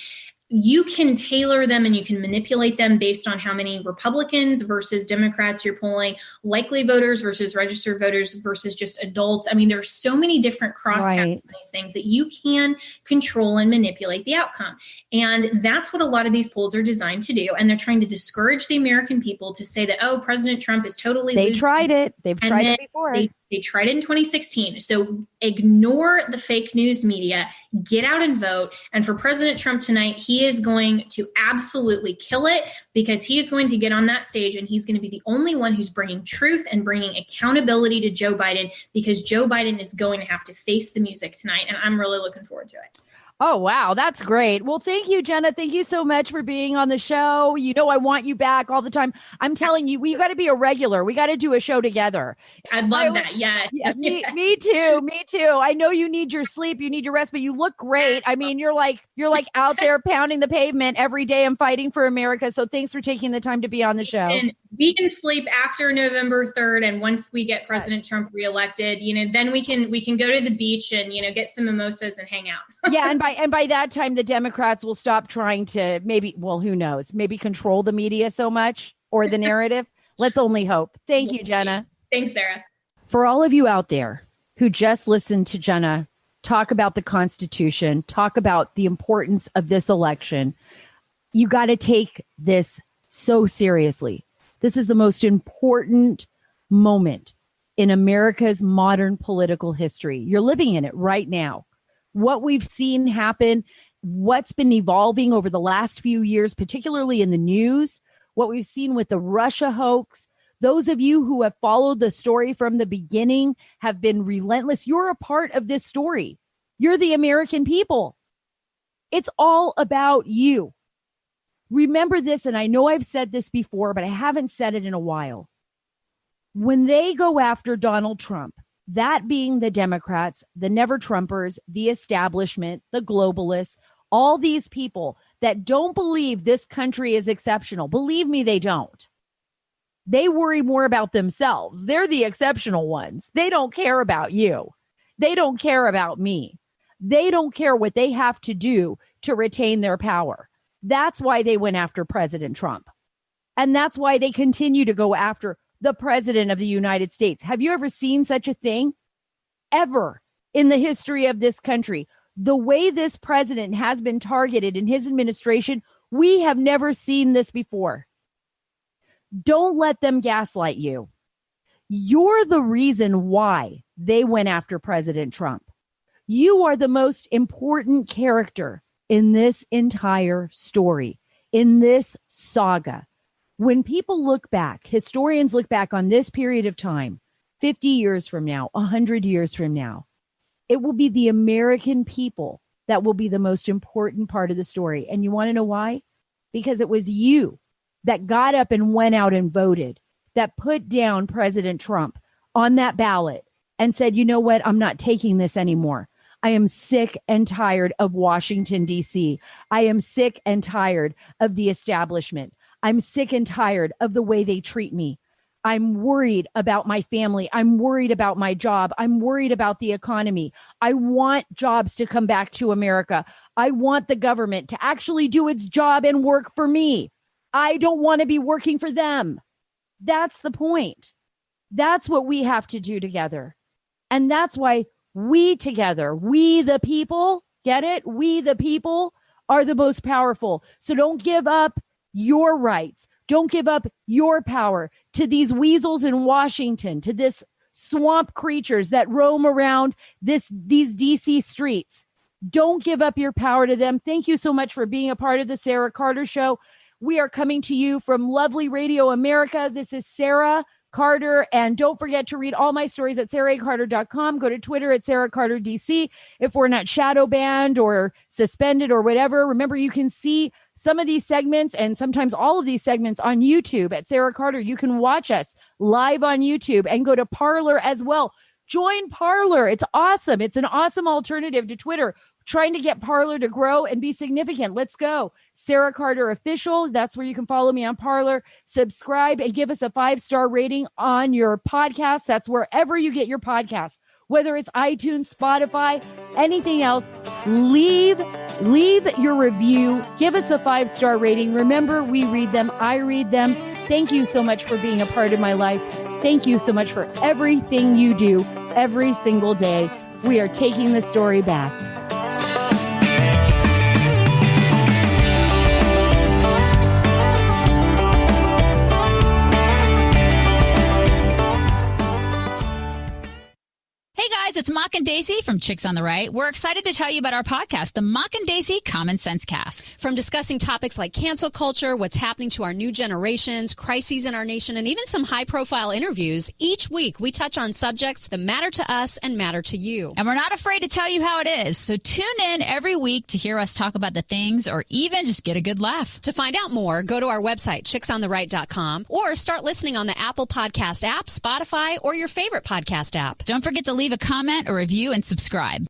you can tailor them and you can manipulate them based on how many Republicans versus Democrats you're polling, likely voters versus registered voters versus just adults. I mean, there are so many different crosstabs on these things that you can control and manipulate the outcome. And that's what a lot of these polls are designed to do. And they're trying to discourage the American people to say that, President Trump is totally losing. Tried it. They've tried it before. They tried it in 2016. So ignore the fake news media, get out and vote. And for President Trump tonight, he is going to absolutely kill it, because he is going to get on that stage and he's going to be the only one who's bringing truth and bringing accountability to Joe Biden, because Joe Biden is going to have to face the music tonight. And I'm really looking forward to it. Oh, wow. That's great. Well, thank you, Jenna. Thank you so much for being on the show. I want you back all the time. I'm telling you, we got to be a regular. We got to do a show together. I'd love that. Yeah. Me too. Me too. I know you need your sleep. You need your rest, but you look great. I mean, you're like out there pounding the pavement every day and fighting for America. So thanks for taking the time to be on the show. And we can sleep after November 3rd. And once we get President Trump reelected, then we can go to the beach and, get some mimosas and hang out. Yeah. And by that time, the Democrats will stop trying to who knows, maybe control the media so much, or the narrative. Let's only hope. Thank you, Jenna. Thanks, Sarah. For all of you out there who just listened to Jenna talk about the Constitution, talk about the importance of this election, you got to take this so seriously. This is the most important moment in America's modern political history. You're living in it right now. What we've seen happen, what's been evolving over the last few years, particularly in the news, what we've seen with the Russia hoax. Those of you who have followed the story from the beginning have been relentless. You're a part of this story. You're the American people. It's all about you. Remember this, and I know I've said this before, but I haven't said it in a while. When they go after Donald Trump, that being the Democrats, the never-Trumpers, the establishment, the globalists, all these people that don't believe this country is exceptional. Believe me, they don't. They worry more about themselves. They're the exceptional ones. They don't care about you. They don't care about me. They don't care what they have to do to retain their power. That's why they went after President Trump. And that's why they continue to go after the president of the United States. Have you ever seen such a thing? Ever in the history of this country? The way this president has been targeted in his administration, we have never seen this before. Don't let them gaslight you. You're the reason why they went after President Trump. You are the most important character in this entire story, in this saga. When people look back, historians look back on this period of time, 50 years from now, 100 years from now, it will be the American people that will be the most important part of the story. And you want to know why? Because it was you that got up and went out and voted, that put down President Trump on that ballot and said, you know what? I'm not taking this anymore. I am sick and tired of Washington, D.C. I am sick and tired of the establishment. I'm sick and tired of the way they treat me. I'm worried about my family. I'm worried about my job. I'm worried about the economy. I want jobs to come back to America. I want the government to actually do its job and work for me. I don't want to be working for them. That's the point. That's what we have to do together. And that's why we together, we the people, get it? We the people are the most powerful. So don't give up your rights. Don't give up your power to these weasels in Washington, to this swamp creatures that roam around these DC streets. Don't give up your power to them. Thank you so much for being a part of the Sarah Carter Show. We are coming to you from lovely Radio America. This is Sarah Carter, and don't forget to read all my stories at sarahcarter.com. Go to Twitter at Sarah Carter DC. If we're not shadow banned or suspended or whatever, remember you can see some of these segments and sometimes all of these segments on YouTube at Sarah Carter. You can watch us live on YouTube and go to Parler as well. Join Parler. It's awesome. It's an awesome alternative to Twitter. Trying to get Parler to grow and be significant. Let's go. Sarah Carter Official. That's where you can follow me on Parler. Subscribe and give us a 5-star rating on your podcast. That's wherever you get your podcast, whether it's iTunes, Spotify, anything else. Leave your review. Give us a 5-star rating. Remember, we read them. I read them. Thank you so much for being a part of my life. Thank you so much for everything you do every single day. We are taking the story back. Hey guys, it's Mock and Daisy from Chicks on the Right. We're excited to tell you about our podcast, the Mock and Daisy Common Sense Cast. From discussing topics like cancel culture, what's happening to our new generations, crises in our nation, and even some high-profile interviews, each week we touch on subjects that matter to us and matter to you. And we're not afraid to tell you how it is, so tune in every week to hear us talk about the things or even just get a good laugh. To find out more, go to our website, chicksontheright.com, or start listening on the Apple Podcast app, Spotify, or your favorite podcast app. Don't forget to leave a comment or review and subscribe.